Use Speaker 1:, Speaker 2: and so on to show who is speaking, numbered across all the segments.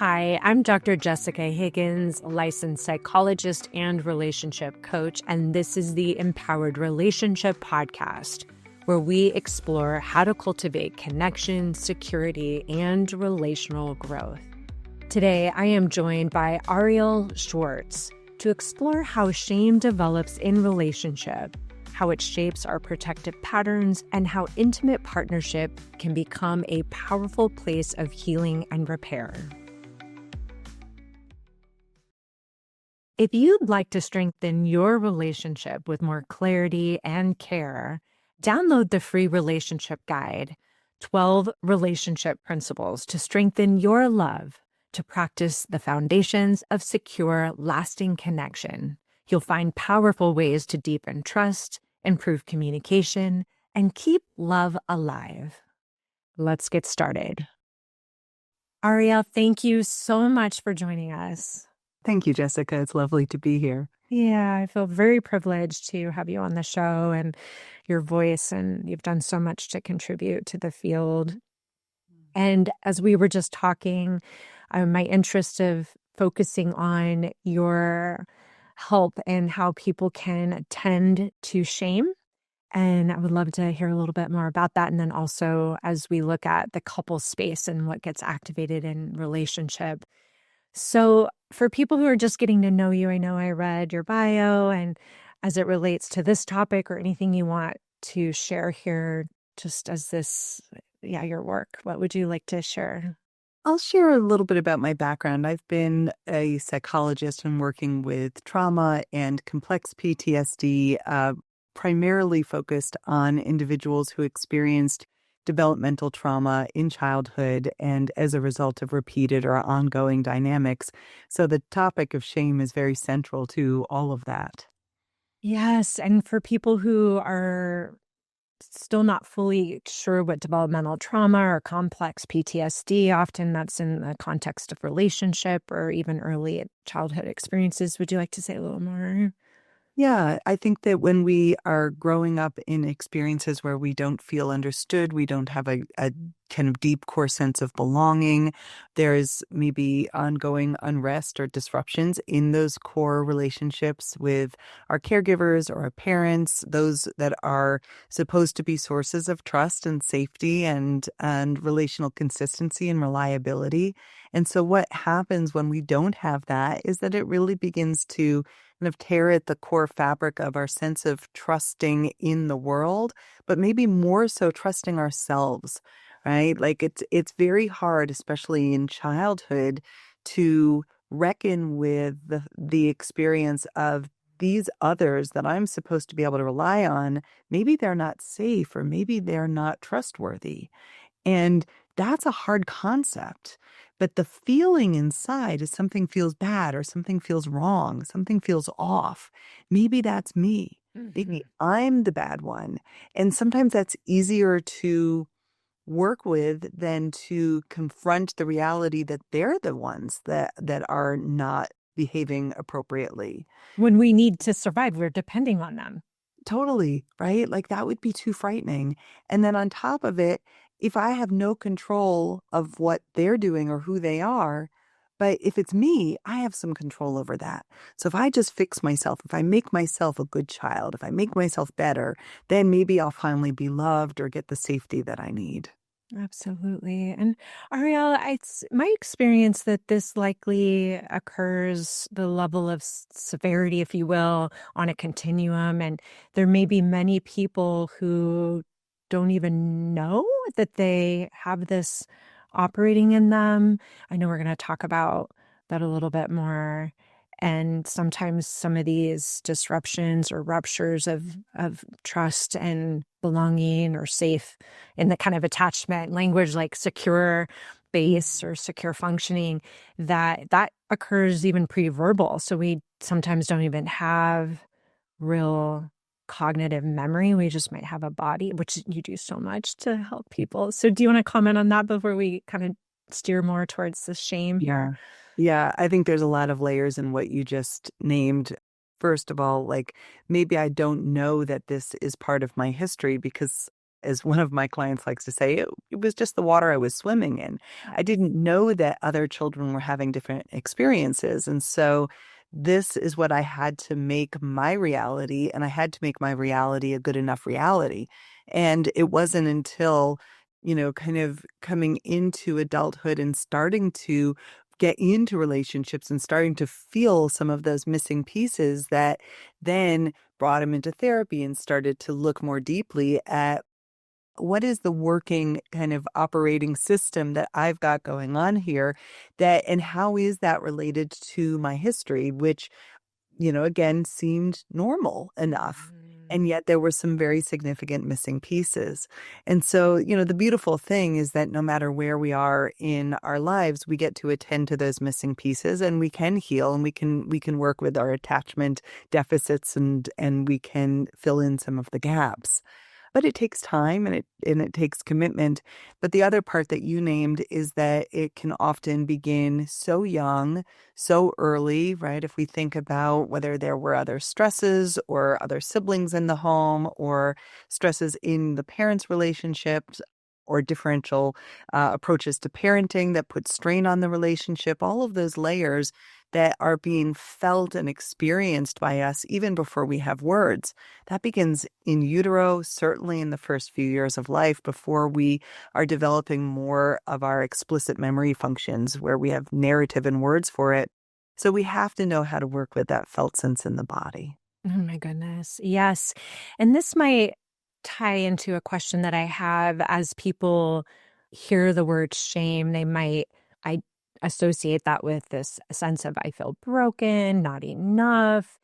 Speaker 1: Hi, I'm Dr. Jessica Higgins, a licensed psychologist and relationship coach, and this is the Empowered Relationship Podcast, where we explore how to cultivate connection, security, and relational growth. Today, I am joined by Arielle Schwartz to explore how shame develops in relationship, how it shapes our protective patterns, and how intimate partnership can become a powerful place of healing and repair. If you'd like to strengthen your relationship with more clarity and care, download the free relationship guide, 12 Relationship Principles to Strengthen Your Love, to practice the foundations of secure, lasting connection. You'll find powerful ways to deepen trust, improve communication, and keep love alive. Let's get started. Arielle, thank you so much for joining us.
Speaker 2: Thank you, Jessica. It's lovely to be here.
Speaker 1: Yeah, I feel very privileged to have you on the show and your voice, and you've done so much to contribute to the field. And as we were just talking, my interest of focusing on your help and how people can tend to shame. And I would love to hear a little bit more about that. And then also as we look at the couple space and what gets activated in relationship. So for people who are just getting to know you, I know I read your bio, and as it relates to this topic or anything you want to share here, just as your work, what would you like to share?
Speaker 2: I'll share a little bit about my background. I've been a psychologist and working with trauma and complex PTSD, primarily focused on individuals who experienced developmental trauma in childhood and as a result of repeated or ongoing dynamics. So the topic of shame is very central to all of that.
Speaker 1: Yes. And for people who are still not fully sure what developmental trauma or complex PTSD, often that's in the context of relationship or even early childhood experiences. Would you like to say a little more?
Speaker 2: Yeah, I think that when we are growing up in experiences where we don't feel understood, we don't have a kind of deep core sense of belonging, there's maybe ongoing unrest or disruptions in those core relationships with our caregivers or our parents, those that are supposed to be sources of trust and safety and relational consistency and reliability. And so what happens when we don't have that is that it really begins to kind of tear at the core fabric of our sense of trusting in the world, but maybe more so trusting ourselves, right? Like it's very hard, especially in childhood, to reckon with the experience of these others that I'm supposed to be able to rely on. Maybe they're not safe, or maybe they're not trustworthy. And that's a hard concept. But the feeling inside is something feels bad or something feels wrong, something feels off. Maybe that's me. Maybe I'm the bad one. And sometimes that's easier to work with than to confront the reality that they're the ones that are not behaving appropriately.
Speaker 1: When we need to survive, we're depending on them.
Speaker 2: Totally, right? Like that would be too frightening. And then on top of it, if I have no control of what they're doing or who they are, but if it's me, I have some control over that. So if I just fix myself, if I make myself a good child, if I make myself better, then maybe I'll finally be loved or get the safety that I need.
Speaker 1: Absolutely. And Arielle, it's my experience that this likely occurs, the level of severity, if you will, on a continuum. And there may be many people who don't even know that they have this operating in them. I know we're going to talk about that a little bit more. And sometimes some of these disruptions or ruptures of trust and belonging or safe in the kind of attachment language like secure base or secure functioning, that occurs even pre-verbal. So we sometimes don't even have real cognitive memory. We just might have a body, which you do so much to help people. So do you want to comment on that before we kind of steer more towards the shame here?
Speaker 2: Yeah, I think there's a lot of layers in what you just named. First of all, like maybe I don't know that this is part of my history because as one of my clients likes to say, it was just the water I was swimming in. I didn't know that other children were having different experiences. And so this is what I had to make my reality, and I had to make my reality a good enough reality. And it wasn't until, kind of coming into adulthood and starting to get into relationships and starting to feel some of those missing pieces that then brought him into therapy and started to look more deeply at what is the working kind of operating system that I've got going on here, and how is that related to my history, which, again, seemed normal enough.
Speaker 1: Mm.
Speaker 2: And yet there were some very significant missing pieces. And so, the beautiful thing is that no matter where we are in our lives, we get to attend to those missing pieces, and we can heal, and we can work with our attachment deficits, and we can fill in some of the gaps. But it takes time, and it takes commitment. But the other part that you named is that it can often begin so young, so early, right? If we think about whether there were other stresses or other siblings in the home or stresses in the parents' relationships or differential approaches to parenting that put strain on the relationship, all of those layers that are being felt and experienced by us even before we have words. That begins in utero, certainly in the first few years of life before we are developing more of our explicit memory functions where we have narrative and words for it. So we have to know how to work with that felt sense in the body.
Speaker 1: Oh my goodness. Yes. And this might tie into a question that I have as people hear the word shame, I associate that with this sense of I feel broken, not enough,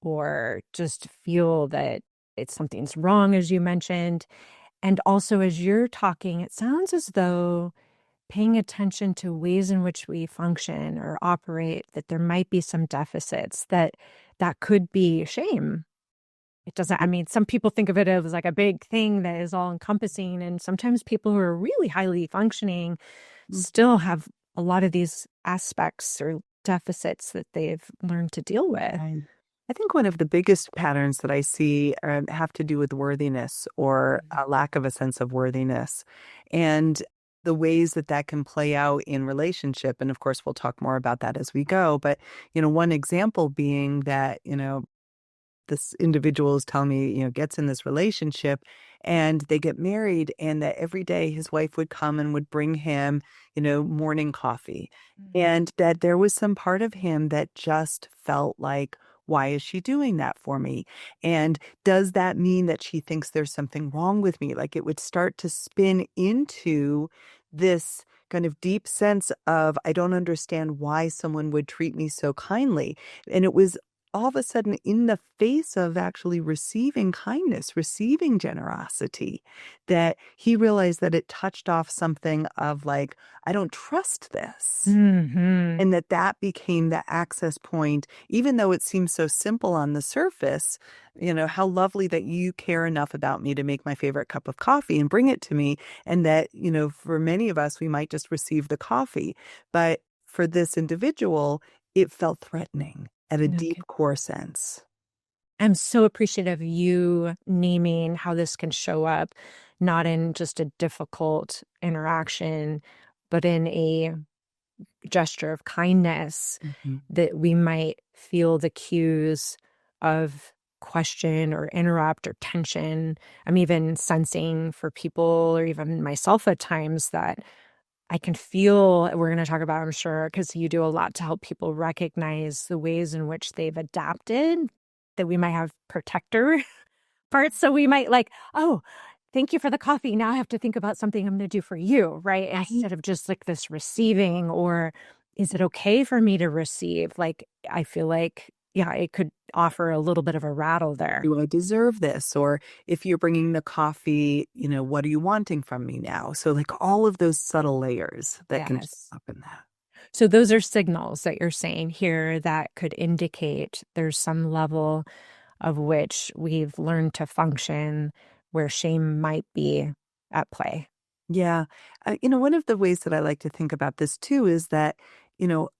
Speaker 1: or just feel that something's wrong, as you mentioned. And also, as you're talking, it sounds as though paying attention to ways in which we function or operate, that there might be some deficits that could be shame. It doesn't, I mean, some people think of it as like a big thing that is all encompassing. And sometimes people who are really highly functioning still have a lot of these aspects or deficits that they've learned to deal with.
Speaker 2: I think one of the biggest patterns that I see have to do with worthiness or a lack of a sense of worthiness, and the ways that that can play out in relationship. And of course, we'll talk more about that as we go. But, one example being that, this individual is telling me, gets in this relationship and they get married, and that every day his wife would come and would bring him, morning coffee. And that there was some part of him that just felt like, why is she doing that for me? And does that mean that she thinks there's something wrong with me? Like it would start to spin into this kind of deep sense of, I don't understand why someone would treat me so kindly. And it was all of a sudden in the face of actually receiving kindness, receiving generosity, that he realized that it touched off something of like, I don't trust this.
Speaker 1: Mm-hmm.
Speaker 2: And that became the access point, even though it seems so simple on the surface, how lovely that you care enough about me to make my favorite cup of coffee and bring it to me. And that, for many of us, we might just receive the coffee. But for this individual, it felt threatening at a deep
Speaker 1: Okay.
Speaker 2: core sense.
Speaker 1: I'm so appreciative of you naming how this can show up, not in just a difficult interaction, but in a gesture of kindness,
Speaker 2: Mhm.
Speaker 1: that we might feel the cues of question or interrupt or tension. I'm even sensing for people or even myself at times that I can feel, we're going to talk about, I'm sure, because you do a lot to help people recognize the ways in which they've adapted, that we might have protector parts. So we might like, oh, thank you for the coffee. Now I have to think about something I'm going to do for you, right? Instead of just like this receiving, or is it okay for me to receive? Like, I feel like, yeah, it could offer a little bit of a rattle there.
Speaker 2: Do I deserve this? Or if you're bringing the coffee, what are you wanting from me now? So, like all of those subtle layers that can show
Speaker 1: Yes.
Speaker 2: up in that.
Speaker 1: So those are signals that you're saying here that could indicate there's some level of which we've learned to function where shame might be at play.
Speaker 2: Yeah. One of the ways that I like to think about this too is that,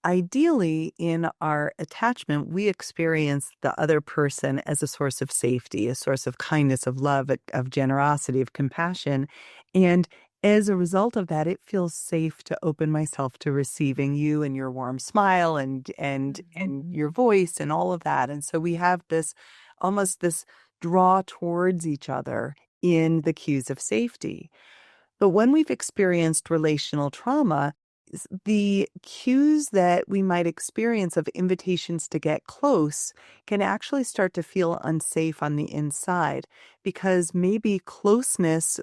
Speaker 2: ideally in our attachment, we experience the other person as a source of safety, a source of kindness, of love, of generosity, of compassion. And as a result of that, it feels safe to open myself to receiving you and your warm smile and your voice and all of that. And so we have this almost this draw towards each other in the cues of safety. But when we've experienced relational trauma, the cues that we might experience of invitations to get close can actually start to feel unsafe on the inside because maybe closeness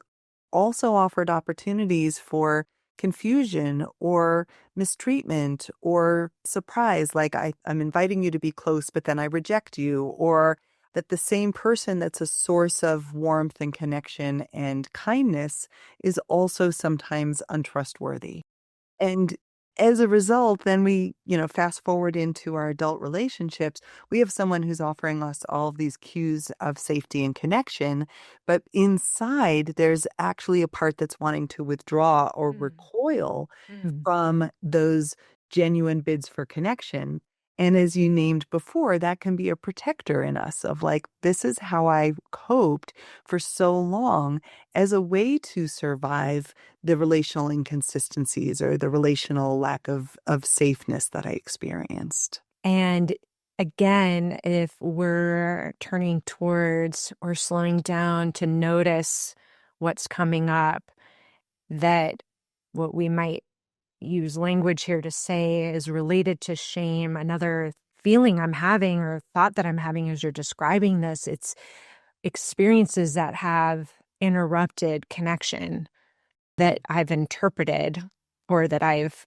Speaker 2: also offered opportunities for confusion or mistreatment or surprise, like I'm inviting you to be close, but then I reject you, or that the same person that's a source of warmth and connection and kindness is also sometimes untrustworthy. And as a result, then fast forward into our adult relationships, we have someone who's offering us all of these cues of safety and connection. But inside, there's actually a part that's wanting to withdraw or
Speaker 1: Mm,
Speaker 2: recoil
Speaker 1: mm.
Speaker 2: from those genuine bids for connection. And as you named before, that can be a protector in us of like, this is how I coped for so long as a way to survive the relational inconsistencies or the relational lack of safeness that I experienced.
Speaker 1: And again, if we're turning towards or slowing down to notice what's coming up, that what we might use language here to say is related to shame. Another feeling I'm having or thought that I'm having as you're describing this, it's experiences that have interrupted connection that I've interpreted or that I've,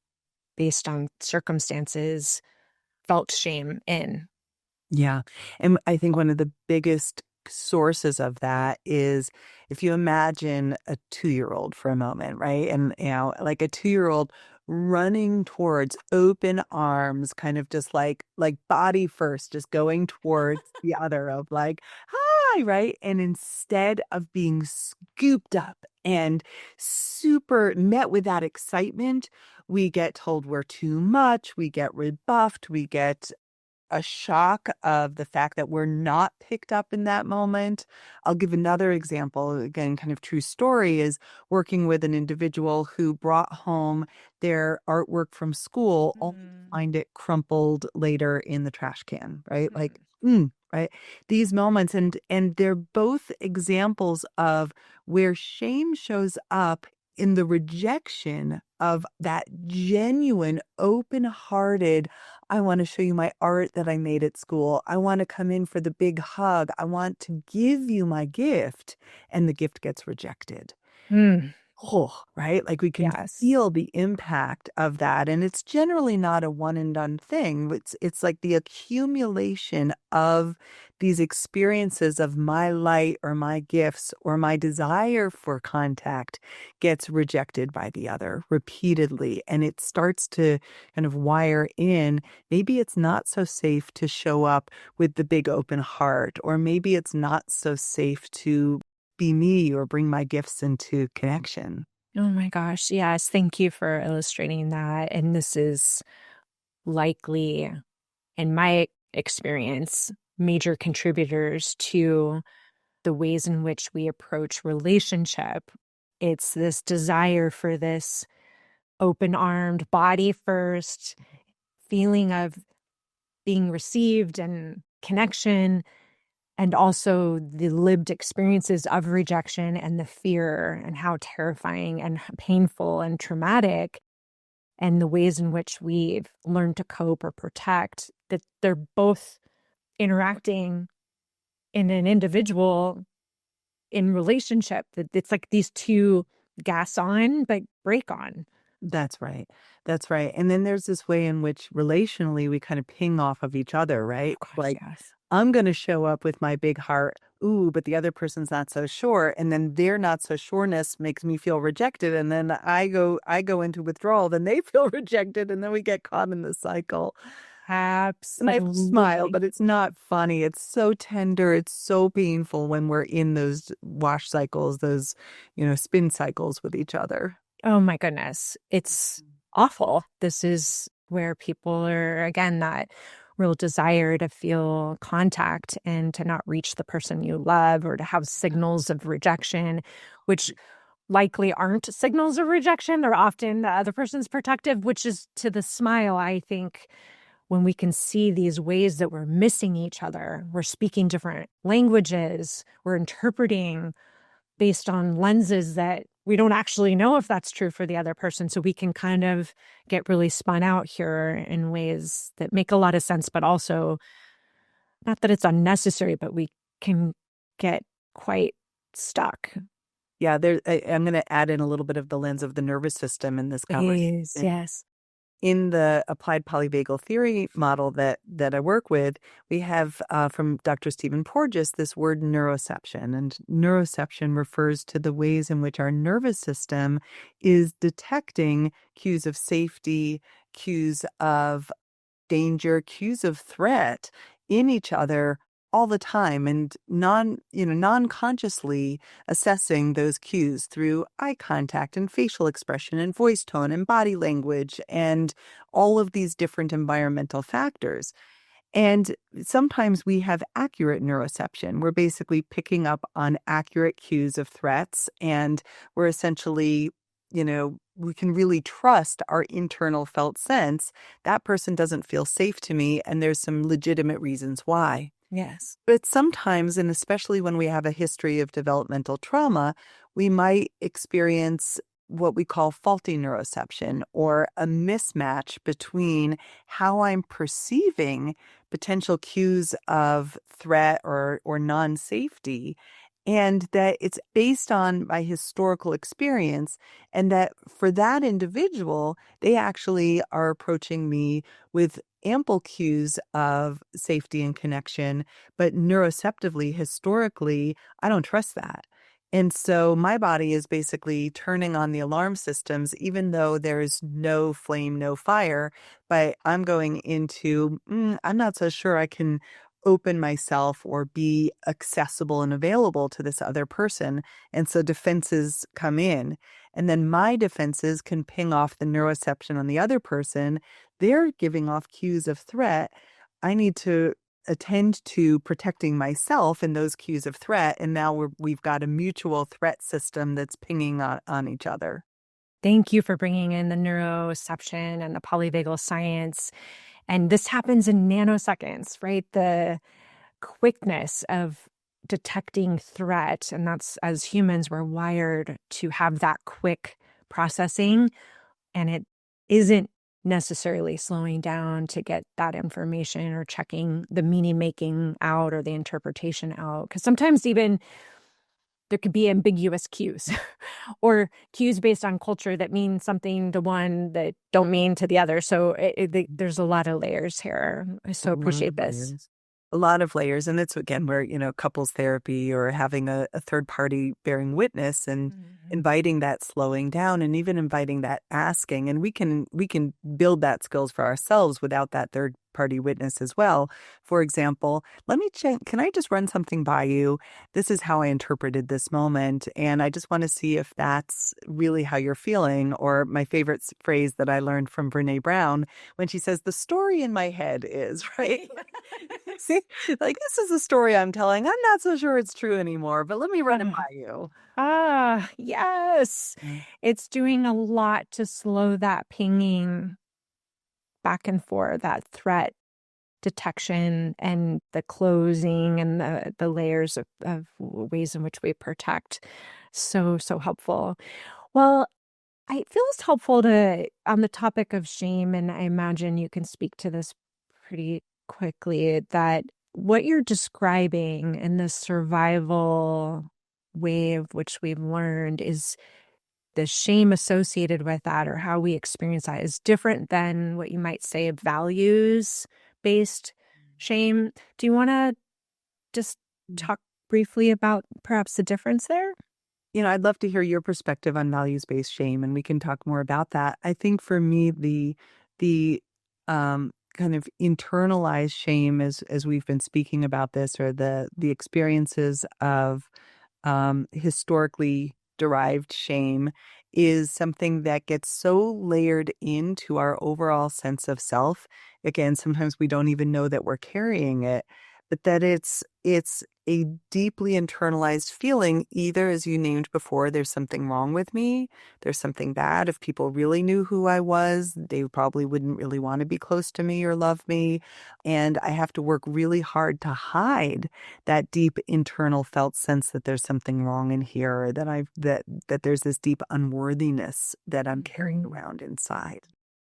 Speaker 1: based on circumstances, felt shame in.
Speaker 2: Yeah. And I think one of the biggest sources of that is if you imagine a 2-year-old for a moment, right? And, like a 2-year-old running towards open arms, kind of just like body first, just going towards the other of like, hi, right? And instead of being scooped up and super met with that excitement, we get told we're too much, we get rebuffed, we get a shock of the fact that we're not picked up in that moment. I'll give another example, again, kind of true story, is working with an individual who brought home their artwork from school only to
Speaker 1: Mm,
Speaker 2: find it crumpled later in the trash can, right? Like,
Speaker 1: mm,
Speaker 2: right? These moments and they're both examples of where shame shows up in the rejection of that genuine, open-hearted, I want to show you my art that I made at school. I want to come in for the big hug. I want to give you my gift. And the gift gets rejected.
Speaker 1: mm.
Speaker 2: Oh, right? Like we can
Speaker 1: Yes.
Speaker 2: feel the impact of that. And it's generally not a one and done thing. It's like the accumulation of these experiences of my light or my gifts or my desire for contact gets rejected by the other repeatedly. And it starts to kind of wire in. Maybe it's not so safe to show up with the big open heart, or maybe it's not so safe to be me or bring my gifts into connection.
Speaker 1: Oh my gosh. Yes. Thank you for illustrating that. And this is likely, in my experience, major contributors to the ways in which we approach relationship. It's this desire for this open armed, body first feeling of being received and connection, and also the lived experiences of rejection and the fear and how terrifying and painful and traumatic, and the ways in which we've learned to cope or protect, that they're both interacting in an individual in relationship, that it's like these two gas on but brake on.
Speaker 2: That's right. That's right. And then there's this way in which relationally we kind of ping off of each other,
Speaker 1: Oh
Speaker 2: right?
Speaker 1: gosh,
Speaker 2: Like,
Speaker 1: yes.
Speaker 2: I'm going to show up with my big heart. Ooh, but the other person's not so sure. And then their not so sureness makes me feel rejected. And then I go into withdrawal, then they feel rejected. And then we get caught in the cycle. And I smile,
Speaker 1: Absolutely.
Speaker 2: but it's not funny. It's so tender. It's so painful when we're in those wash cycles, those, spin cycles with each other.
Speaker 1: Oh my goodness. It's awful. This is where people are, again, that real desire to feel contact and to not reach the person you love, or to have signals of rejection, which likely aren't signals of rejection. They're often the other person's protective, which is to the smile, I think, when we can see these ways that we're missing each other, we're speaking different languages, we're interpreting based on lenses that we don't actually know if that's true for the other person. So we can kind of get really spun out here in ways that make a lot of sense, but also not that it's unnecessary, but we can get quite stuck.
Speaker 2: Yeah, I'm going to add in a little bit of the lens of the nervous system in this conversation.
Speaker 1: Please, yes.
Speaker 2: In the applied polyvagal theory model that I work with, we have from Dr. Stephen Porges this word neuroception. And neuroception refers to the ways in which our nervous system is detecting cues of safety, cues of danger, cues of threat in each other all the time, and non-consciously assessing those cues through eye contact and facial expression and voice tone and body language and all of these different environmental factors. And sometimes we have accurate neuroception. We're basically picking up on accurate cues of threats, and we're essentially, we can really trust our internal felt sense. That person doesn't feel safe to me, and there's some legitimate reasons why.
Speaker 1: Yes.
Speaker 2: But sometimes, and especially when we have a history of developmental trauma, we might experience what we call faulty neuroception, or a mismatch between how I'm perceiving potential cues of threat or non-safety, and that it's based on my historical experience, and that for that individual, they actually are approaching me with ample cues of safety and connection, but neuroceptively, historically, I don't trust that. And so my body is basically turning on the alarm systems, even though there's no flame, no fire. But I'm going into, I'm not so sure I can open myself or be accessible and available to this other person. And so defenses come in. And then my defenses can ping off the neuroception on the other person. They're giving off cues of threat. I need to attend to protecting myself in those cues of threat. And now we've got a mutual threat system that's pinging on each other.
Speaker 1: Thank you for bringing in the neuroception and the polyvagal science. And this happens in nanoseconds, right? The quickness of detecting threat. And that's, as humans, we're wired to have that quick processing. And it isn't necessarily slowing down to get that information or checking the meaning making out or the interpretation out. Because sometimes even there could be ambiguous cues or cues based on culture that mean something to one that don't mean to the other. So there's a lot of layers here. I so appreciate this.
Speaker 2: A lot of layers. And it's, again, where, couples therapy or having a third party bearing witness and inviting that slowing down, and even inviting that asking. And we can build that skills for ourselves without that third party witness as well. For example, let me check. Can I just run something by you? This is how I interpreted this moment. And I just want to see if that's really how you're feeling. Or my favorite phrase that I learned from Brene Brown, when she says, the story in my head is, right? See, like, this is a story I'm telling. I'm not so sure it's true anymore, but let me run it by you.
Speaker 1: Ah, yes. It's doing a lot to slow that pinging back and forth, that threat detection and the closing and the layers of ways in which we protect. So, so helpful. Well, it feels helpful to, on the topic of shame, and I imagine you can speak to this pretty quickly, that what you're describing in the survival way of which we've learned is the shame associated with that, or how we experience that, is different than what you might say of values-based shame. Do you want to just talk briefly about perhaps the difference there?
Speaker 2: I'd love to hear your perspective on values-based shame, and we can talk more about that. I think for me, the kind of internalized shame, as we've been speaking about this, or the experiences of historically derived shame, is something that gets so layered into our overall sense of self. Again, sometimes we don't even know that we're carrying it, but that it's a deeply internalized feeling, either as you named before, there's something wrong with me, there's something bad. If people really knew who I was, they probably wouldn't really want to be close to me or love me. And I have to work really hard to hide that deep internal felt sense that there's something wrong in here, or that that there's this deep unworthiness that I'm carrying
Speaker 1: Mhm.
Speaker 2: around inside.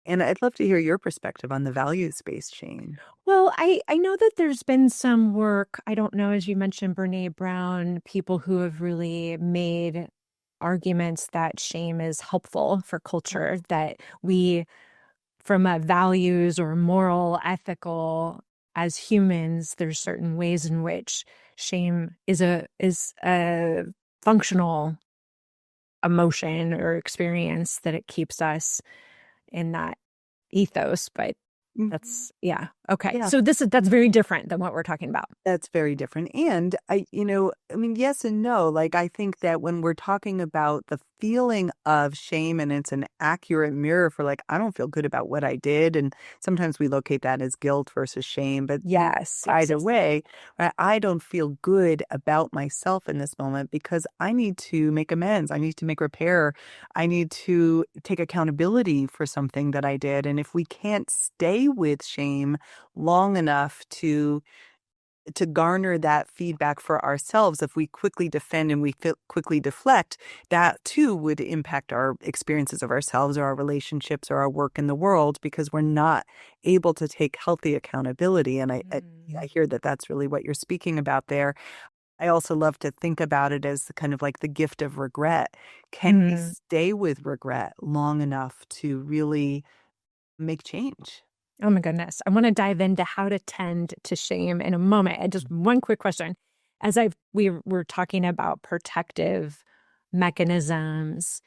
Speaker 2: And I'd love to hear your perspective on the values-based shame.
Speaker 1: Well, I know that there's been some work, I don't know, as you mentioned, Brene Brown, people who have really made arguments that shame is helpful for culture, that we, from a values or moral, ethical, as humans, there's certain ways in which shame is a functional emotion or experience that it keeps us in that ethos. But
Speaker 2: Mhm.
Speaker 1: that's yeah. Okay.
Speaker 2: Yeah.
Speaker 1: So that's very different than what we're talking about.
Speaker 2: That's very different. And I mean, yes and no. Like, I think that when we're talking about the feeling of shame and it's an accurate mirror for, like, I don't feel good about what I did. And sometimes we locate that as guilt versus shame. But
Speaker 1: Yes, yes,
Speaker 2: either
Speaker 1: yes.
Speaker 2: way, I don't feel good about myself in this moment because I need to make amends. I need to make repair. I need to take accountability for something that I did. And if we can't stay with shame long enough to garner that feedback for ourselves, if we quickly defend and quickly deflect, that too would impact our experiences of ourselves or our relationships or our work in the world because we're not able to take healthy accountability. And I
Speaker 1: Mm.
Speaker 2: hear that that's really what you're speaking about there. I also love to think about it as kind of like the gift of regret. Can we
Speaker 1: Mm.
Speaker 2: stay with regret long enough to really make change?
Speaker 1: Oh my goodness. I want to dive into how to tend to shame in a moment. And just one quick question. As we were talking about protective mechanisms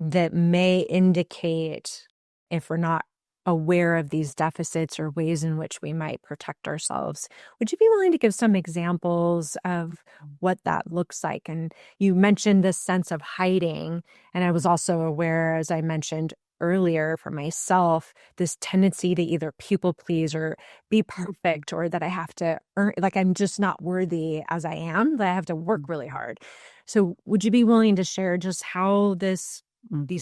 Speaker 1: that may indicate if we're not aware of these deficits or ways in which we might protect ourselves. Would you be willing to give some examples of what that looks like? And you mentioned this sense of hiding. And I was also aware, as I mentioned earlier for myself, this tendency to either people please or be perfect, or that I have to earn, like I'm just not worthy as I am, that I have to work really hard. So would you be willing to share just how these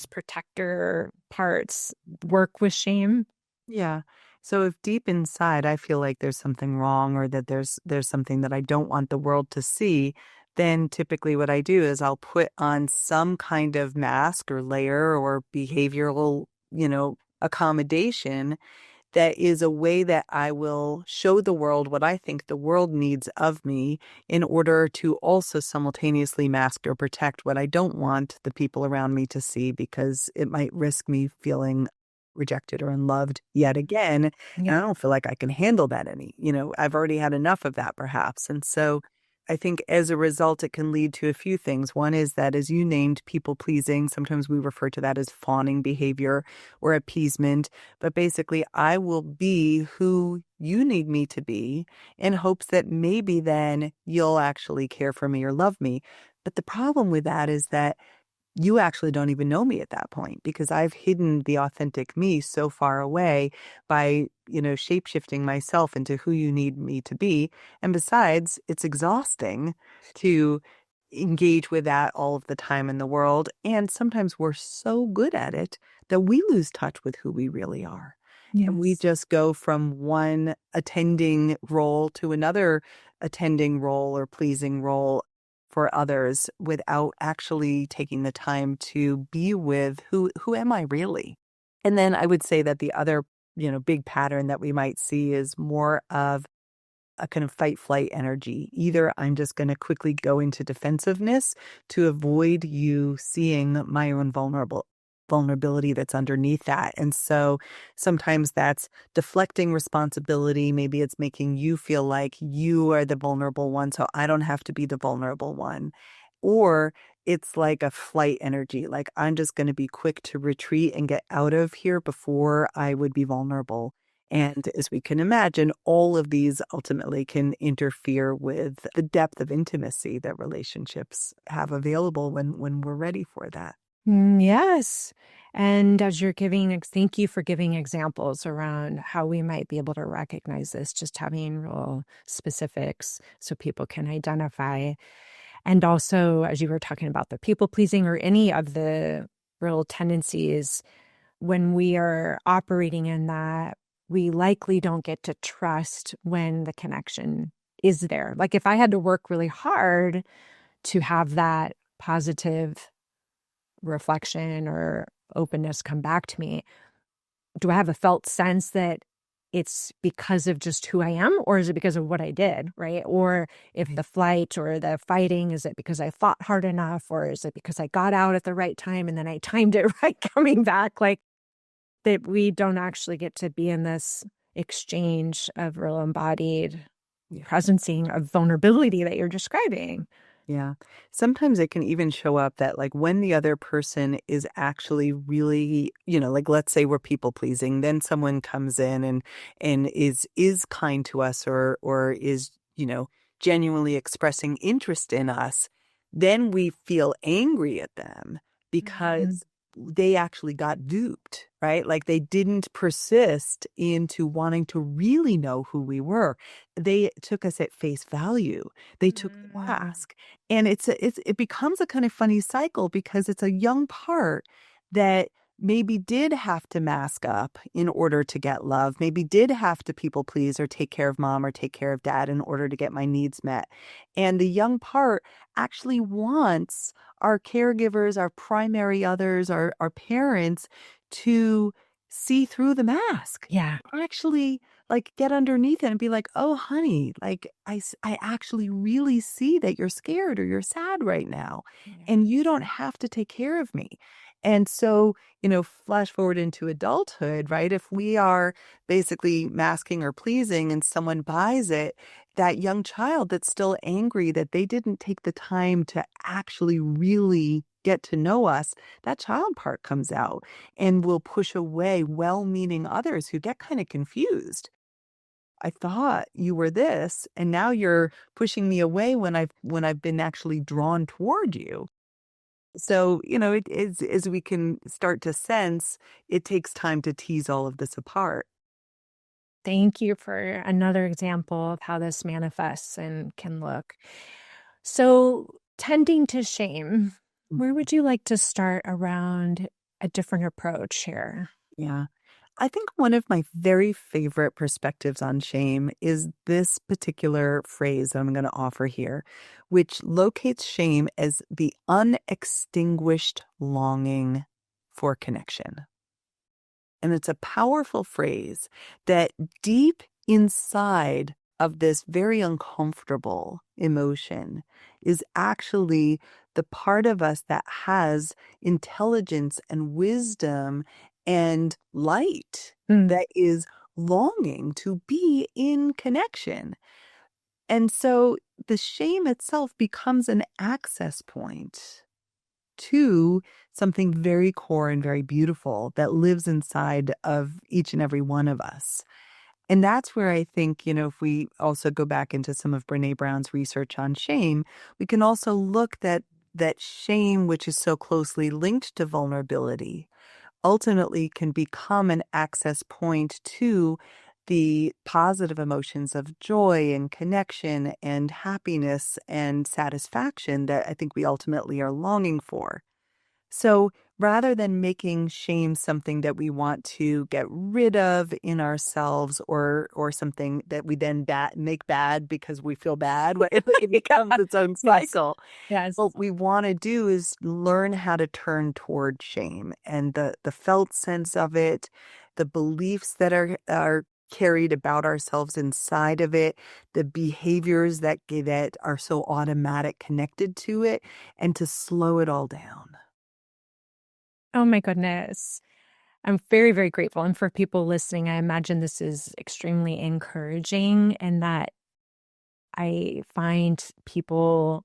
Speaker 1: protector parts work with shame?
Speaker 2: Yeah. So if deep inside I feel like there's something wrong or that there's something that I don't want the world to see, then typically what I do is I'll put on some kind of mask or layer or behavioral, accommodation that is a way that I will show the world what I think the world needs of me in order to also simultaneously mask or protect what I don't want the people around me to see because it might risk me feeling rejected or unloved yet again.
Speaker 1: Yeah.
Speaker 2: And I don't feel like I can handle that I've already had enough of that perhaps. And so I think as a result, it can lead to a few things. One is that, as you named, people pleasing. Sometimes we refer to that as fawning behavior or appeasement. But basically, I will be who you need me to be in hopes that maybe then you'll actually care for me or love me. But the problem with that is that you actually don't even know me at that point because I've hidden the authentic me so far away by, shape-shifting myself into who you need me to be. And besides, it's exhausting to engage with that all of the time in the world. And sometimes we're so good at it that we lose touch with who we really are. And we
Speaker 1: Yes.
Speaker 2: just go from one attending role to another attending role or pleasing role for others without actually taking the time to be with who am I really? And then I would say that the other, big pattern that we might see is more of a kind of fight flight energy. Either I'm just going to quickly go into defensiveness to avoid you seeing my own vulnerability that's underneath that. And so sometimes that's deflecting responsibility. Maybe it's making you feel like you are the vulnerable one, so I don't have to be the vulnerable one. Or it's like a flight energy, like I'm just going to be quick to retreat and get out of here before I would be vulnerable. And as we can imagine, all of these ultimately can interfere with the depth of intimacy that relationships have available when we're ready for that.
Speaker 1: Yes. And as you're giving, thank you for giving examples around how we might be able to recognize this, just having real specifics so people can identify. And also, as you were talking about the people pleasing or any of the real tendencies, when we are operating in that, we likely don't get to trust when the connection is there. Like if I had to work really hard to have that positive reflection or openness come back to me, do I have a felt sense that it's because of just who I am, or is it because of what I did, right? Or if
Speaker 2: Right.
Speaker 1: the flight or the fighting, is it because I fought hard enough, or is it because I got out at the right time and then I timed it right coming back? Like that we don't actually get to be in this exchange of real embodied
Speaker 2: Yeah.
Speaker 1: presencing of vulnerability that you're describing.
Speaker 2: Yeah. Sometimes it can even show up that like when the other person is actually really, like let's say we're people pleasing, then someone comes in and is kind to us or is, genuinely expressing interest in us, then we feel angry at them
Speaker 1: Mhm.
Speaker 2: because they actually got duped, right? Like they didn't persist into wanting to really know who we were. They took us at face value. They took the
Speaker 1: Mm.
Speaker 2: mask. And it becomes a kind of funny cycle because it's a young part that maybe did have to mask up in order to get love, maybe did have to people please or take care of mom or take care of dad in order to get my needs met. And the young part actually wants our caregivers, our primary others, our parents to see through the mask.
Speaker 1: Yeah.
Speaker 2: Actually like get underneath it and be like, "Oh, honey, like I actually really see that you're scared or you're sad right now,
Speaker 1: Yeah.
Speaker 2: and you don't have to take care of me." And so, flash forward into adulthood, right? If we are basically masking or pleasing and someone buys it, that young child that's still angry that they didn't take the time to actually really get to know us, that child part comes out and will push away well-meaning others who get kind of confused. I thought you were this, and now you're pushing me away when I've been actually drawn toward you. So, it is as we can start to sense, it takes time to tease all of this apart.
Speaker 1: Thank you for another example of how this manifests and can look. So, tending to shame, where would you like to start around a different approach here?
Speaker 2: Yeah. I think one of my very favorite perspectives on shame is this particular phrase that I'm going to offer here, which locates shame as the unextinguished longing for connection. And it's a powerful phrase that deep inside of this very uncomfortable emotion is actually the part of us that has intelligence and wisdom and light
Speaker 1: Mm,
Speaker 2: that is longing to be in connection. And so the shame itself becomes an access point to something very core and very beautiful that lives inside of each and every one of us. And that's where I think, if we also go back into some of Brene Brown's research on shame, we can also look that shame, which is so closely linked to vulnerability, ultimately can become an access point to the positive emotions of joy and connection and happiness and satisfaction that I think we ultimately are longing for. So rather than making shame something that we want to get rid of in ourselves or something that we then make bad because we feel bad, it becomes its own
Speaker 1: yes.
Speaker 2: cycle.
Speaker 1: Yes.
Speaker 2: What we want to do is learn how to turn toward shame and the felt sense of it, the beliefs that are carried about ourselves inside of it, the behaviors that are so automatic connected to it, and to slow it all down.
Speaker 1: Oh my goodness. I'm very, very grateful. And for people listening, I imagine this is extremely encouraging and that I find people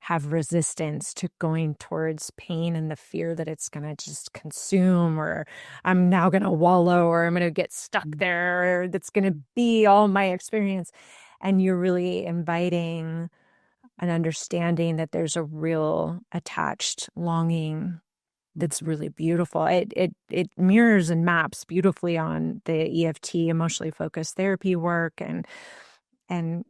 Speaker 1: have resistance to going towards pain and the fear that it's going to just consume, or I'm now going to wallow, or I'm going to get stuck there, or that's going to be all my experience. And you're really inviting an understanding that there's a real attached longing that's really beautiful. It mirrors and maps beautifully on the EFT, emotionally focused therapy work, and and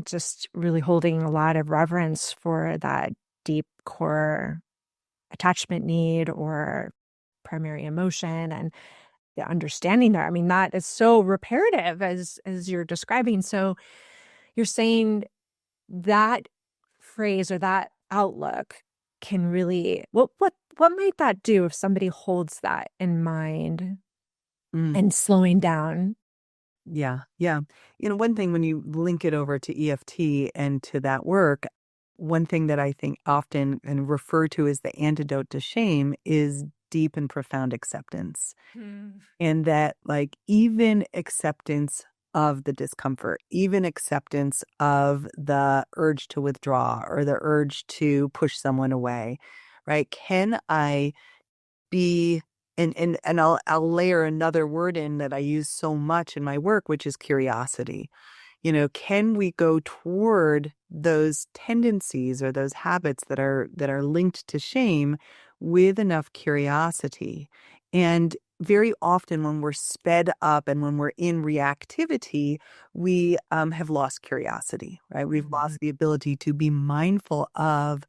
Speaker 1: just really holding a lot of reverence for that deep core attachment need or primary emotion and the understanding there. I mean, that is so reparative as you're describing. So you're saying that phrase or that outlook can really what might that do if somebody holds that in mind
Speaker 2: Mm.
Speaker 1: and slowing down?
Speaker 2: Yeah, yeah. One thing when you link it over to EFT and to that work, one thing that I think often and refer to as the antidote to shame is deep and profound acceptance.
Speaker 1: Hmm.
Speaker 2: And that, like, even acceptance of the discomfort, even acceptance of the urge to withdraw or the urge to push someone away, right? Can I be and I'll layer another word in that I use so much in my work, which is curiosity. Can we go toward those tendencies or those habits that are linked to shame with enough curiosity? And very often when we're sped up and when we're in reactivity, we have lost curiosity, right? We've lost the ability to be mindful of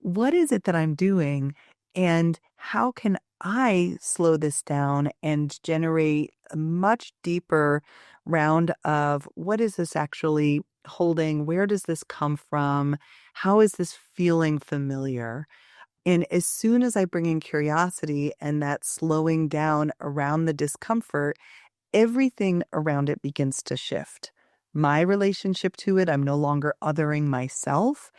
Speaker 2: what is it that I'm doing and how can I slow this down and generate a much deeper round of what is this actually holding? Where does this come from? How is this feeling familiar? And as soon as I bring in curiosity and that slowing down around the discomfort, everything around it begins to shift. My relationship to it, I'm no longer othering myself.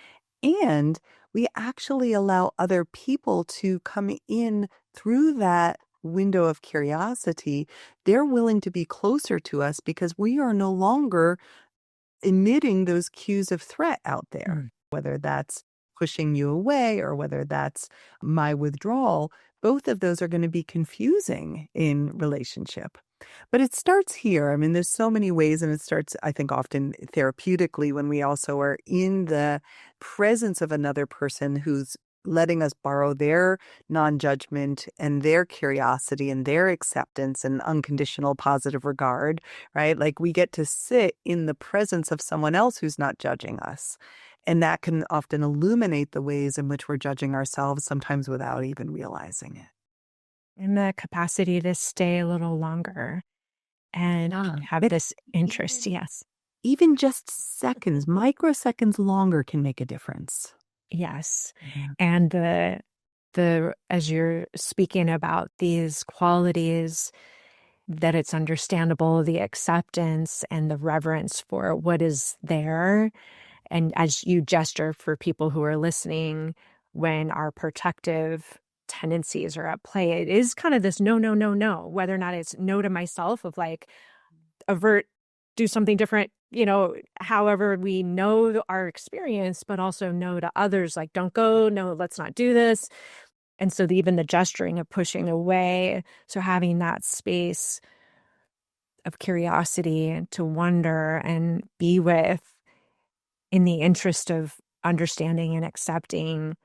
Speaker 2: And we actually allow other people to come in through that window of curiosity. They're willing to be closer to us because we are no longer emitting those cues of threat out there,
Speaker 1: Mm.
Speaker 2: whether that's pushing you away or whether that's my withdrawal. Both of those are going to be confusing in relationship. But it starts here. I mean, there's so many ways, and it starts, I think, often therapeutically when we also are in the presence of another person who's letting us borrow their non-judgment and their curiosity and their acceptance and unconditional positive regard, right? Like we get to sit in the presence of someone else who's not judging us. And that can often illuminate the ways in which we're judging ourselves, sometimes without even realizing it.
Speaker 1: And the capacity to stay a little longer and
Speaker 2: Yeah.
Speaker 1: have
Speaker 2: But
Speaker 1: this interest.
Speaker 2: even
Speaker 1: Yes.
Speaker 2: even just seconds, microseconds longer can make a difference.
Speaker 1: Yes.
Speaker 2: Yeah.
Speaker 1: And the as you're speaking about these qualities, that it's understandable, the acceptance and the reverence for what is there. And as you gesture for people who are listening, when our protective tendencies are at play, it is kind of this no, no, no, no, whether or not it's no to myself of like avert, do something different, however we know our experience, but also no to others, like don't go, no, let's not do this. And so even the gesturing of pushing away. So having that space of curiosity and to wonder and be with in the interest of understanding and accepting,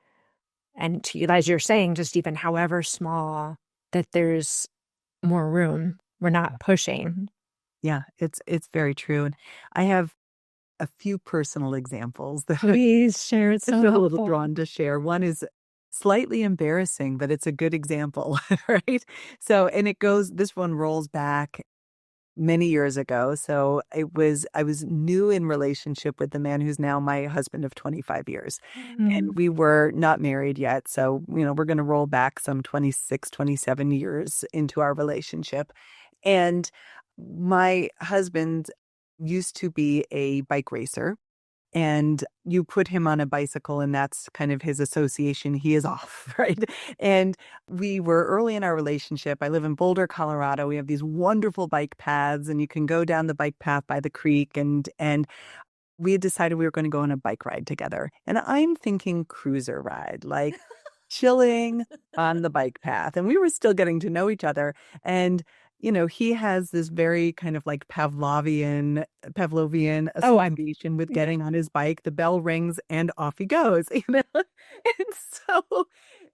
Speaker 1: and to, as you're saying, just even however small, that there's more room. We're not pushing.
Speaker 2: Yeah, it's very true. And I have a few personal examples that I
Speaker 1: Please share. It's so
Speaker 2: feel a little
Speaker 1: helpful.
Speaker 2: drawn to share. One is slightly embarrassing, but it's a good example, right? So, and this one rolls back many years ago. So I was new in relationship with the man who's now my husband of 25 years. And
Speaker 1: Mm.
Speaker 2: we were not married yet. So, we're going to roll back some 26, 27 years into our relationship. And my husband used to be a bike racer. And you put him on a bicycle, and that's kind of his association. He is off, right? And we were early in our relationship. I live in Boulder, Colorado. We have these wonderful bike paths, and you can go down the bike path by the creek. And we had decided we were going to go on a bike ride together. And I'm thinking cruiser ride, like chilling on the bike path. And we were still getting to know each other. And he has this very kind of like Pavlovian
Speaker 1: Oh, I'm
Speaker 2: association with
Speaker 1: yeah.
Speaker 2: getting on his bike. The bell rings and off he goes, And so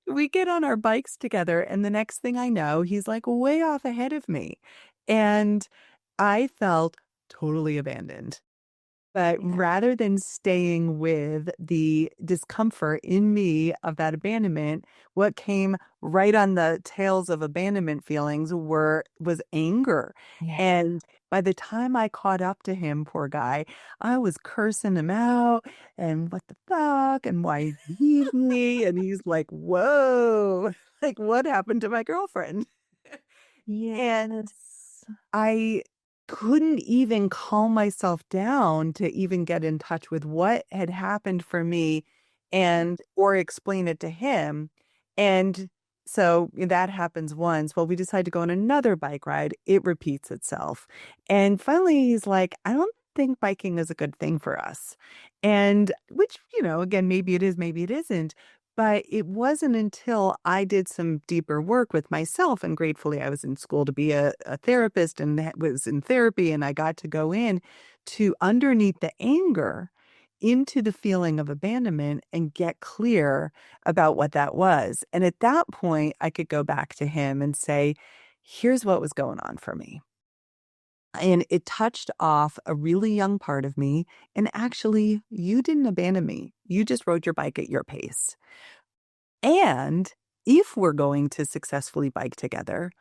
Speaker 2: we get on our bikes together, and the next thing I know, he's like way off ahead of me. And I felt totally abandoned. But
Speaker 1: Yeah.
Speaker 2: rather than staying with the discomfort in me of that abandonment, what came right on the tails of abandonment feelings was anger.
Speaker 1: Yeah.
Speaker 2: And by the time I caught up to him, poor guy, I was cursing him out and what the fuck and why he leave me. And he's like, whoa, like what happened to my girlfriend? And
Speaker 1: Yes.
Speaker 2: I couldn't even calm myself down to even get in touch with what had happened for me and or explain it to him. And so that happens once. Well, we decide to go on another bike ride. It repeats itself. And finally he's like, I don't think biking is a good thing for us. And which, again, maybe it is, maybe it isn't. But it wasn't until I did some deeper work with myself, and gratefully I was in school to be a therapist and was in therapy, and I got to go in to underneath the anger into the feeling of abandonment and get clear about what that was. And at that point, I could go back to him and say, here's what was going on for me. And it touched off a really young part of me. And actually, you didn't abandon me. You just rode your bike at your pace. And if we're going to successfully bike together,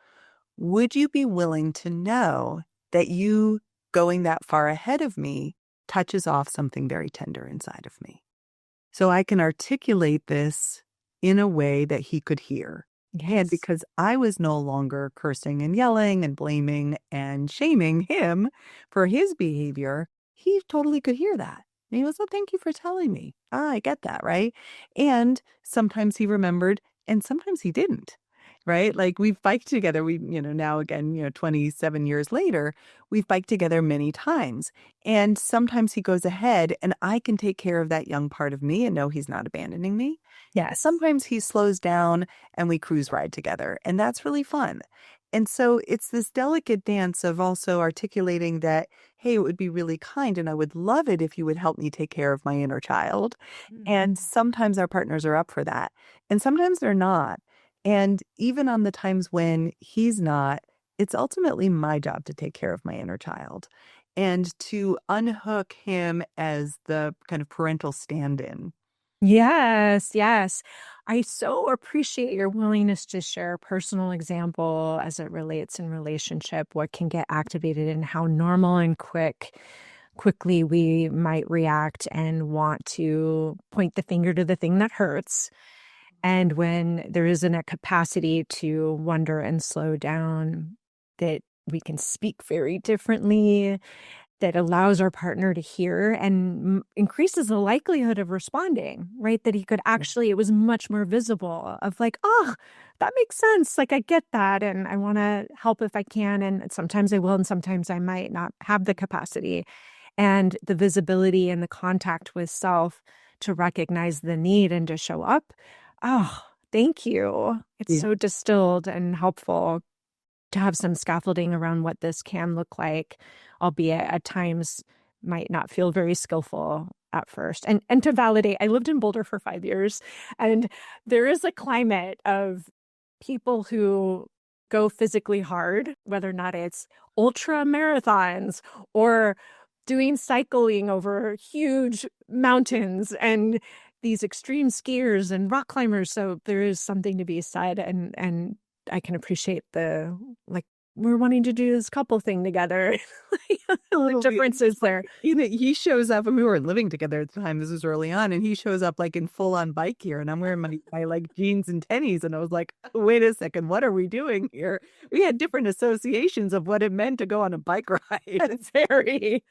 Speaker 2: would you be willing to know that you going that far ahead of me touches off something very tender inside of me? So I can articulate this in a way that he could hear. And
Speaker 1: Yes.
Speaker 2: because I was no longer cursing and yelling and blaming and shaming him for his behavior, he totally could hear that. And he was, oh, thank you for telling me. Ah, I get that, right? And sometimes he remembered and sometimes he didn't, right? Like we've biked together. Now again, 27 years later, we've biked together many times. And sometimes he goes ahead and I can take care of that young part of me and know he's not abandoning me.
Speaker 1: Yes.
Speaker 2: Sometimes he slows down and we cruise ride together, and that's really fun. And so it's this delicate dance of also articulating that, hey, it would be really kind and I would love it if you would help me take care of my inner child. And
Speaker 1: Mhm.
Speaker 2: sometimes our partners are up for that, and sometimes they're not. And even on the times when he's not, it's ultimately my job to take care of my inner child and to unhook him as the kind of parental stand in.
Speaker 1: Yes, yes. I so appreciate your willingness to share a personal example as it relates in relationship, what can get activated and how normal and quickly we might react and want to point the finger to the thing that hurts. And when there isn't a capacity to wonder and slow down, that we can speak very differently, that allows our partner to hear and increases the likelihood of responding, right? That he could actually, it was much more visible of like, oh, that makes sense. Like, I get that. And I want to help if I can. And sometimes I will, and sometimes I might not have the capacity and the visibility and the contact with self to recognize the need and to show up. Oh, thank you. It's
Speaker 2: Yeah.
Speaker 1: so distilled and helpful to have some scaffolding around what this can look like, albeit at times might not feel very skillful at first. And to validate, I lived in Boulder for 5 years, and there is a climate of people who go physically hard, whether or not it's ultra marathons or doing cycling over huge mountains and these extreme skiers and rock climbers. So there is something to be said, and I can appreciate the like we're wanting to do this couple thing together. The
Speaker 2: Totally.
Speaker 1: differences
Speaker 2: It's like,
Speaker 1: there.
Speaker 2: he shows up, and we weren't living together at the time. This was early on, and he shows up like in full on bike gear, and I'm wearing my like jeans and tennies, and I was like, wait a second, what are we doing here? We had different associations of what it meant to go on a bike ride.
Speaker 1: Very,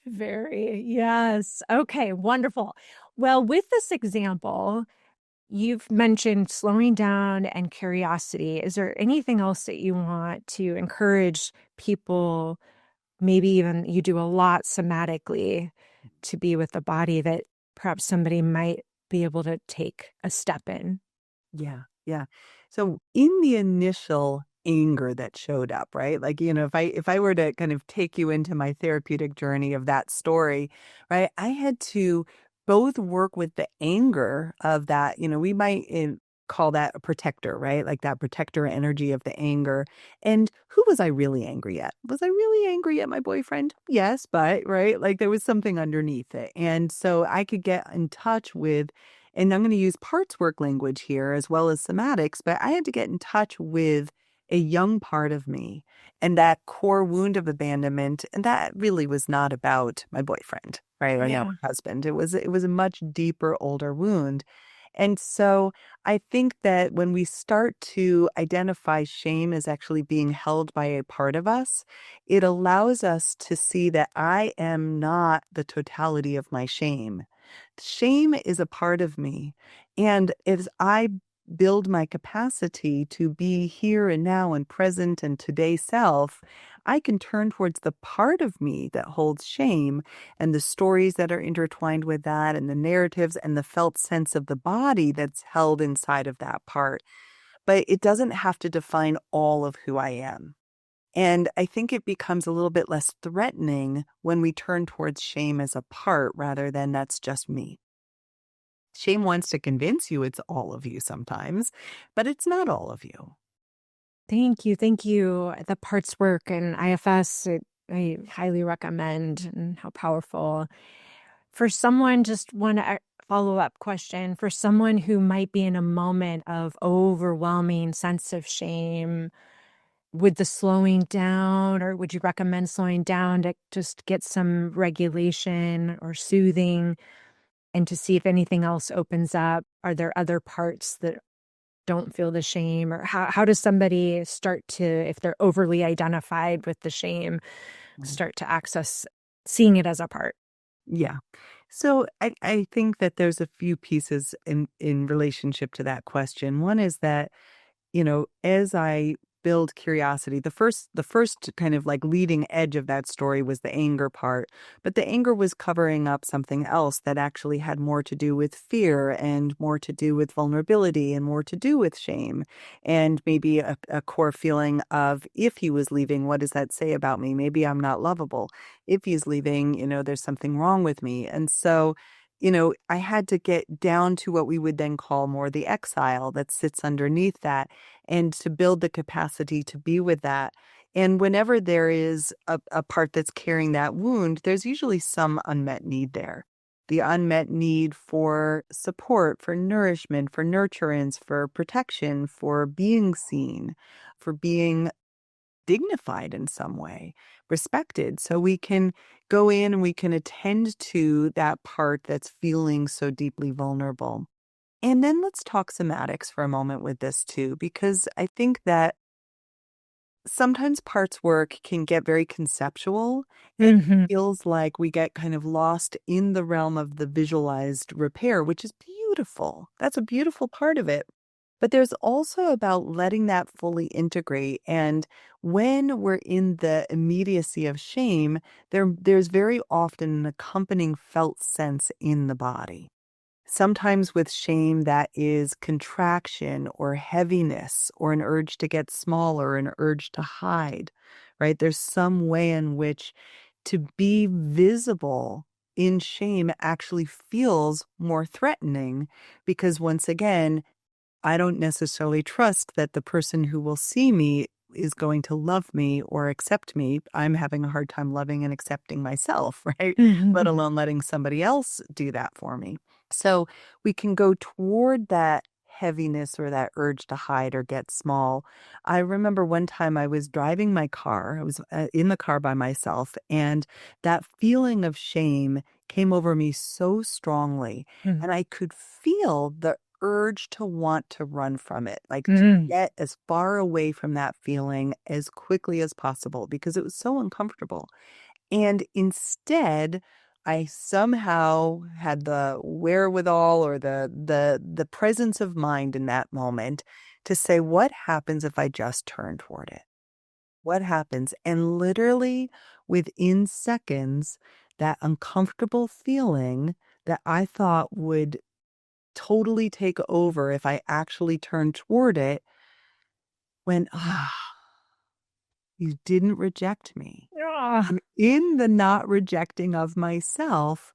Speaker 1: very. Yes. Okay, wonderful. Well, with this example, you've mentioned slowing down and curiosity. Is there anything else that you want to encourage people, maybe even you do a lot somatically, to be with the body that perhaps somebody might be able to take a step in?
Speaker 2: Yeah, yeah. So in the initial anger that showed up, right? Like, if I were to kind of take you into my therapeutic journey of that story, right? I had to both work with the anger of that, we might call that a protector, right? Like that protector energy of the anger. And who was I really angry at? Was I really angry at my boyfriend? Yes, but right, like there was something underneath it. And so I could get in touch with, and I'm going to use parts work language here as well as somatics, but I had to get in touch with a young part of me and that core wound of abandonment. And that really was not about my boyfriend, right? Or now
Speaker 1: Yeah.
Speaker 2: my husband. It was a much deeper, older wound. And so I think that when we start to identify shame as actually being held by a part of us, it allows us to see that I am not the totality of my shame. Shame is a part of me. And as I build my capacity to be here and now and present and today self, I can turn towards the part of me that holds shame and the stories that are intertwined with that and the narratives and the felt sense of the body that's held inside of that part. But it doesn't have to define all of who I am. And I think it becomes a little bit less threatening when we turn towards shame as a part rather than that's just me. Shame wants to convince you it's all of you sometimes, but it's not all of you.
Speaker 1: Thank you. Thank you. The parts work and IFS, I highly recommend, and how powerful. For someone, just one follow-up question, for someone who might be in a moment of overwhelming sense of shame, would the slowing down, or would you recommend slowing down to just get some regulation or soothing and to see if anything else opens up? Are there other parts that don't feel the shame? Or how does somebody start to, if they're overly identified with the shame,
Speaker 2: Mm.
Speaker 1: start to access seeing it as a part?
Speaker 2: Yeah. So I think that there's a few pieces in relationship to that question. One is that as I build curiosity, the first kind of like leading edge of that story was the anger part, but the anger was covering up something else that actually had more to do with fear and more to do with vulnerability and more to do with shame and maybe a core feeling of if he was leaving, what does that say about me? Maybe I'm not lovable. If he's leaving, there's something wrong with me. And so I had to get down to what we would then call more the exile that sits underneath that and to build the capacity to be with that. And whenever there is a part that's carrying that wound, there's usually some unmet need there. The unmet need for support, for nourishment, for nurturance, for protection, for being seen, for being dignified in some way, respected. So we can go in and we can attend to that part that's feeling so deeply vulnerable. And then let's talk somatics for a moment with this too, because I think that sometimes parts work can get very conceptual and
Speaker 1: Mhm.
Speaker 2: feels like we get kind of lost in the realm of the visualized repair, which is beautiful. That's a beautiful part of it. But there's also about letting that fully integrate. And when we're in the immediacy of shame, there's very often an accompanying felt sense in the body. Sometimes with shame, that is contraction or heaviness or an urge to get smaller, an urge to hide, right? There's some way in which to be visible in shame actually feels more threatening because once again, I don't necessarily trust that the person who will see me is going to love me or accept me. I'm having a hard time loving and accepting myself, right? Let
Speaker 1: Mhm.
Speaker 2: alone letting somebody else do that for me. So we can go toward that heaviness or that urge to hide or get small. I remember one time I was driving my car. I was in the car by myself, and that feeling of shame came over me so strongly.
Speaker 1: Mhm.
Speaker 2: And I could feel the urge to want to run from it, like to
Speaker 1: Mhm.
Speaker 2: get as far away from that feeling as quickly as possible because it was so uncomfortable. And instead, I somehow had the wherewithal or the presence of mind in that moment to say, what happens if I just turn toward it? What happens? And literally within seconds, that uncomfortable feeling that I thought would totally take over if I actually turned toward it when, you didn't reject me.
Speaker 1: Ah.
Speaker 2: And in the not rejecting of myself,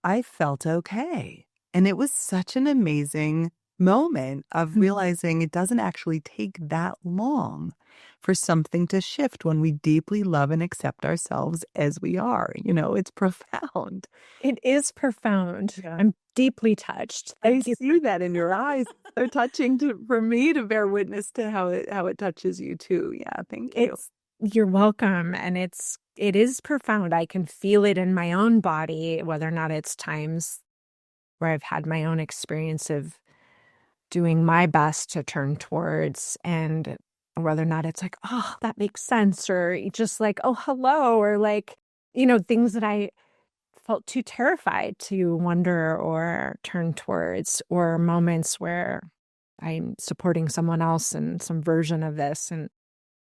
Speaker 2: I felt okay. And it was such an amazing moment of
Speaker 1: Mhm.
Speaker 2: realizing it doesn't actually take that long for something to shift when we deeply love and accept ourselves as we are. It's profound.
Speaker 1: It is profound.
Speaker 2: Yeah.
Speaker 1: I'm deeply touched.
Speaker 2: I
Speaker 1: Thank you for
Speaker 2: see that in your eyes. They're touching for me to bear witness to how it touches you too. Yeah, thank you.
Speaker 1: it's you're welcome, and it is profound. I can feel it in my own body, whether or not it's times where I've had my own experience of doing my best to turn towards, and whether or not it's like, "Oh, that makes sense," or just like, "Oh, hello," or like, things that I felt too terrified to wonder or turn towards, or moments where I'm supporting someone else in some version of this, and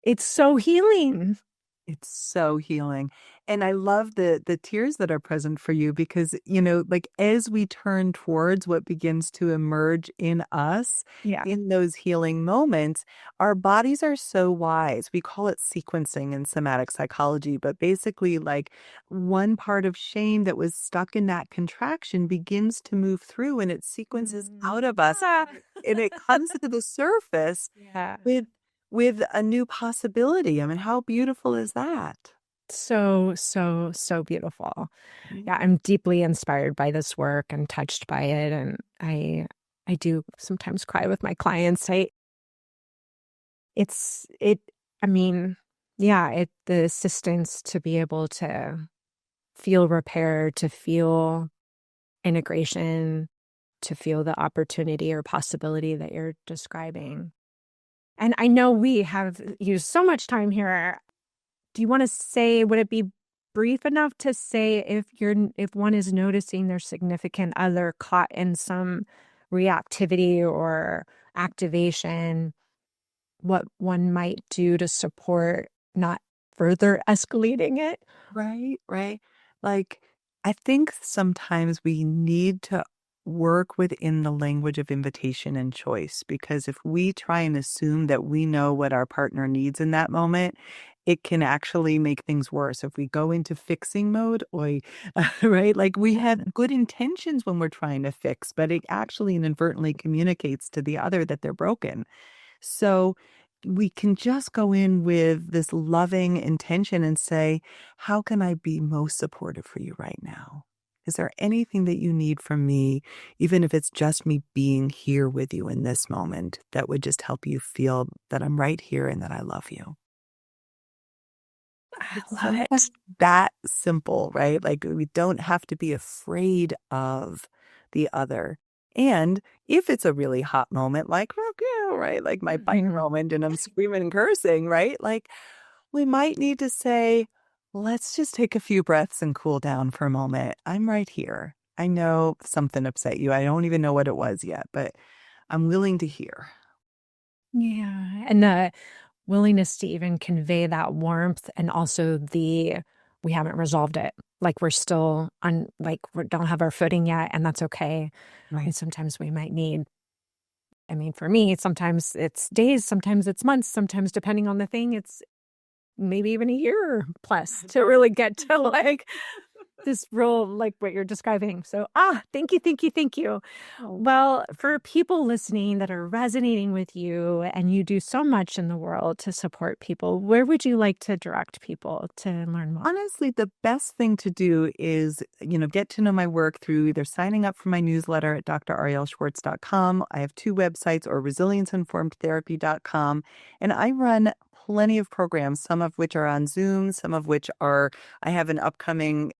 Speaker 1: it's so healing.
Speaker 2: It's so healing. And I love the tears that are present for you because, like as we turn towards what begins to emerge in us
Speaker 1: Yeah.
Speaker 2: in those healing moments, our bodies are so wise. We call it sequencing in somatic psychology, but basically like one part of shame that was stuck in that contraction begins to move through and it sequences
Speaker 1: Mm.
Speaker 2: out of us
Speaker 1: Ah.
Speaker 2: and it comes to the surface
Speaker 1: Yeah.
Speaker 2: with with a new possibility. I mean, how beautiful is that?
Speaker 1: So, so, so beautiful.
Speaker 2: Right.
Speaker 1: Yeah, I'm deeply inspired by this work and touched by it, and I do sometimes cry with my clients. It's it I mean, yeah, the assistance to be able to feel repair, to feel integration, to feel the opportunity or possibility that you're describing. And I know we have used so much time here. Do you wanna say, would it be brief enough to say if one is noticing their significant other caught in some reactivity or activation, what one might do to support not further escalating it?
Speaker 2: Right, right. Like, I think sometimes we need to work within the language of invitation and choice because if we try and assume that we know what our partner needs in that moment, it can actually make things worse. If we go into fixing mode, or right? Like we have good intentions when we're trying to fix, but it actually inadvertently communicates to the other that they're broken. So we can just go in with this loving intention and say, how can I be most supportive for you right now? Is there anything that you need from me, even if it's just me being here with you in this moment, that would just help you feel that I'm right here and that I love you?
Speaker 1: I
Speaker 2: It's
Speaker 1: love
Speaker 2: sometimes
Speaker 1: it.
Speaker 2: that simple, right? Like we don't have to be afraid of the other. And if it's a really hot moment, like, well, yeah, right, like my fire
Speaker 1: Mhm.
Speaker 2: moment and I'm screaming and cursing, right? Like we might need to say, let's just take a few breaths and cool down for a moment. I'm right here. I know something upset you. I don't even know what it was yet, but I'm willing to hear.
Speaker 1: Yeah, and the willingness to even convey that warmth and also we haven't resolved it. Like we're still on like we don't have our footing yet, and that's okay.
Speaker 2: Right.
Speaker 1: And sometimes we might need, I mean, for me, sometimes it's days, sometimes it's months, sometimes depending on the thing, it's maybe even a year plus to really get to like this real, like what you're describing. So, thank you, thank you, thank you.
Speaker 2: Oh.
Speaker 1: Well, for people listening that are resonating with you and you do so much in the world to support people, where would you like to direct people to learn more?
Speaker 2: Honestly, the best thing to do is, get to know my work through either signing up for my newsletter at drarielleschwartz.com. I have two websites, or resilienceinformedtherapy.com. And I run plenty of programs, some of which are on Zoom, some of which I have an upcoming,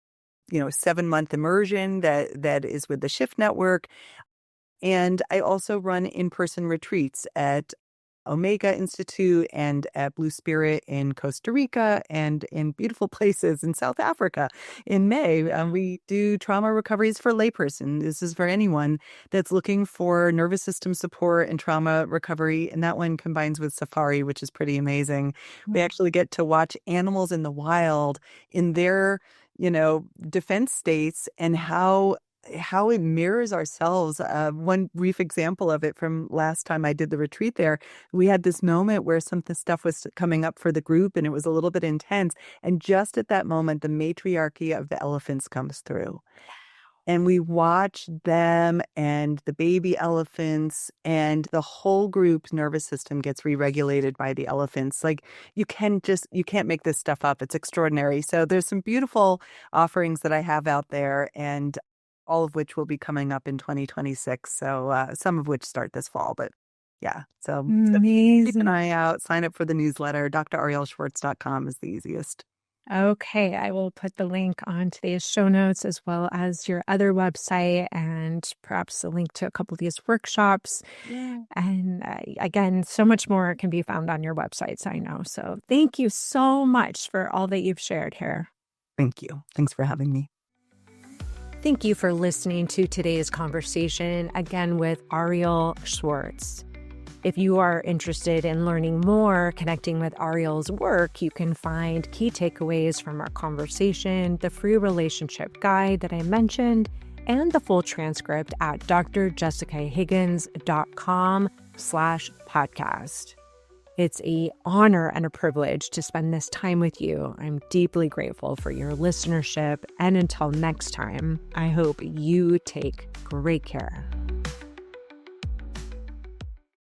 Speaker 2: 7-month immersion that is with the Shift Network. And I also run in-person retreats at Omega Institute and at Blue Spirit in Costa Rica and in beautiful places in South Africa in May. We do trauma recoveries for layperson. This is for anyone that's looking for nervous system support and trauma recovery. And that one combines with safari, which is pretty amazing. We
Speaker 1: Mm.
Speaker 2: actually get to watch animals in the wild in their, defense states and how it mirrors ourselves. One brief example of it from last time I did the retreat there, we had this moment where something stuff was coming up for the group and it was a little bit intense. And just at that moment, the matriarchy of the elephants comes through. And we watch them and the baby elephants, and the whole group's nervous system gets re-regulated by the elephants. Like you can't make this stuff up. It's extraordinary. So there's some beautiful offerings that I have out there, and all of which will be coming up in 2026. So some of which start this fall, but yeah. So keep an
Speaker 1: Amazing.
Speaker 2: eye out. Sign up for the newsletter. drarielleschwartz.com is the easiest.
Speaker 1: Okay, I will put the link on today's show notes as well as your other website and perhaps a link to a couple of these workshops.
Speaker 2: Yeah.
Speaker 1: And again, so much more can be found on your websites, I know. So thank you so much for all that you've shared here.
Speaker 2: Thank you. Thanks for having me.
Speaker 1: Thank you for listening to today's conversation, again with Arielle Schwartz. If you are interested in learning more, connecting with Arielle's work, you can find key takeaways from our conversation, the free relationship guide that I mentioned, and the full transcript at drjessicahiggins.com/podcast. It's an honor and a privilege to spend this time with you. I'm deeply grateful for your listenership. And until next time, I hope you take great care.